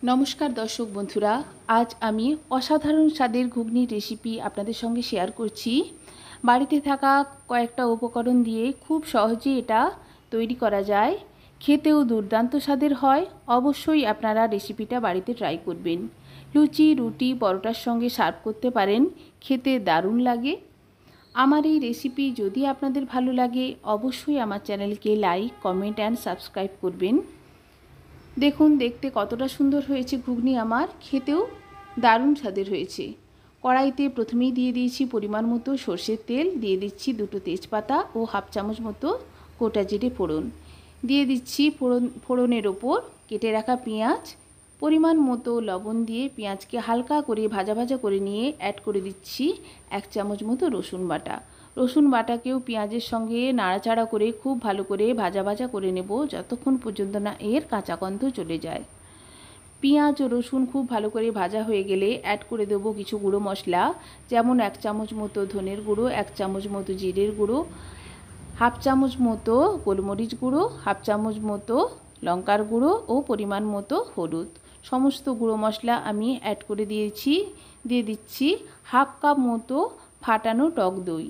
নমস্কার দর্শক বন্ধুরা, আজ আমি অসাধারণ স্বাদের ঘুগনির রেসিপি আপনাদের সঙ্গে শেয়ার করছি। বাড়িতে থাকা কয়েকটা উপকরণ দিয়ে খুব সহজেই এটা তৈরি করা যায়। খেতেও দুর্দান্ত স্বাদের হয়। অবশ্যই আপনারা রেসিপিটা বাড়িতে ট্রাই করবেন। লুচি, রুটি, পরোটার সঙ্গে সার্ভ করতে পারেন। খেতে দারুণ লাগে। আমার এই রেসিপি যদি আপনাদের ভালো লাগে অবশ্যই আমার চ্যানেলকে লাইক, কমেন্ট অ্যান্ড সাবস্ক্রাইব করবেন। দেখুন দেখতে কতটা সুন্দর হয়েছে ঘুগনি, আমার খেতেও দারুণ স্বাদের হয়েছে। কড়াইতে প্রথমেই দিয়ে দিয়েছি পরিমাণ মতো সর্ষের তেল, দিয়ে দিচ্ছি দুটো তেজপাতা ও হাফ চামচ মতো গোটা জিরে ফোড়ন, দিয়ে দিচ্ছি ফোড়নের ওপর কেটে রাখা পেঁয়াজ, পরিমাণ মতো লবণ দিয়ে পেঁয়াজকে হালকা করে ভাজা ভাজা করে নিয়ে অ্যাড করে দিচ্ছি 1 চামচ মতো রসুন বাটা। রসুন বাটাকেও পেঁয়াজের সঙ্গে নাড়াচাড়া করে খুব ভালো করে ভাজা ভাজা করে নেব যতক্ষণ পর্যন্ত না এর কাঁচা গন্ধ চলে যায়। পেঁয়াজ ও রসুন খুব ভালো করে ভাজা হয়ে গেলে অ্যাড করে দেবো কিছু গুঁড়ো মশলা, যেমন 1 চামচ মতো ধনের গুঁড়ো, 1 চামচ মতো জিরের গুঁড়ো, হাফ চামচ মতো গোলমরিচ গুঁড়ো, হাফ চামচ মতো লঙ্কার গুঁড়ো ও পরিমাণ মতো হলুদ। সমস্ত গুঁড়ো মশলা আমি অ্যাড করে দিয়ে দিচ্ছি হাফ কাপ মতো ফাটানো টক দই।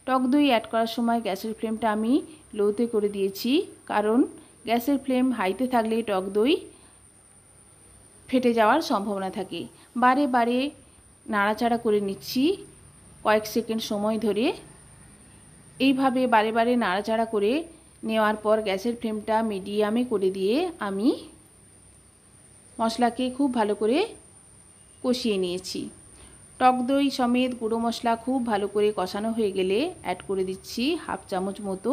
টক দই অ্যাড করার সময় গ্যাসের ফ্লেমটা আমি লোতে করে দিয়েছি, কারণ গ্যাসের ফ্লেম হাইতে থাকলে টক দই ফেটে যাওয়ার সম্ভাবনা থাকে। বারে বারে নাড়াচাড়া করে নিচ্ছি কয়েক সেকেন্ড সময় ধরে। এইভাবে বারে বারে নাড়াচাড়া করে নেওয়ার পর গ্যাসের ফ্লেমটা মিডিয়ামে করে দিয়ে আমি মশলাকে খুব ভালো করে কষিয়ে নিয়েছি। টক দই সমেত গুঁড়ো মশলা খুব ভালো করে কষানো হয়ে গেলে অ্যাড করে দিচ্ছি হাফ চামচ মতো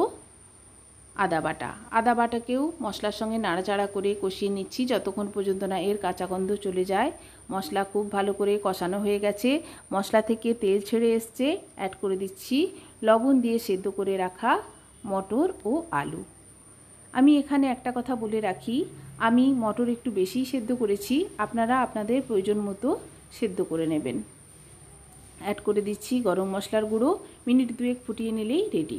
আদা বাটা। আদা বাটাকেও মশলার সঙ্গে নাড়াচাড়া করে কষিয়ে নিচ্ছি যতক্ষণ পর্যন্ত না এর কাঁচা গন্ধ চলে যায়। মশলা খুব ভালো করে কষানো হয়ে গেছে, মশলা থেকে তেল ছেড়ে এসছে। অ্যাড করে দিচ্ছি লবণ দিয়ে সেদ্ধ করে রাখা মটর ও আলু। আমি এখানে একটা কথা বলে রাখি, আমি মটর একটু বেশিই সেদ্ধ করেছি, আপনারা আপনাদের প্রয়োজন মতো সেদ্ধ করে নেবেন। অ্যাড করে দিচ্ছি গরম মশলার গুঁড়ো, মিনিট 2 ফুটিয়ে নিলেই রেডি।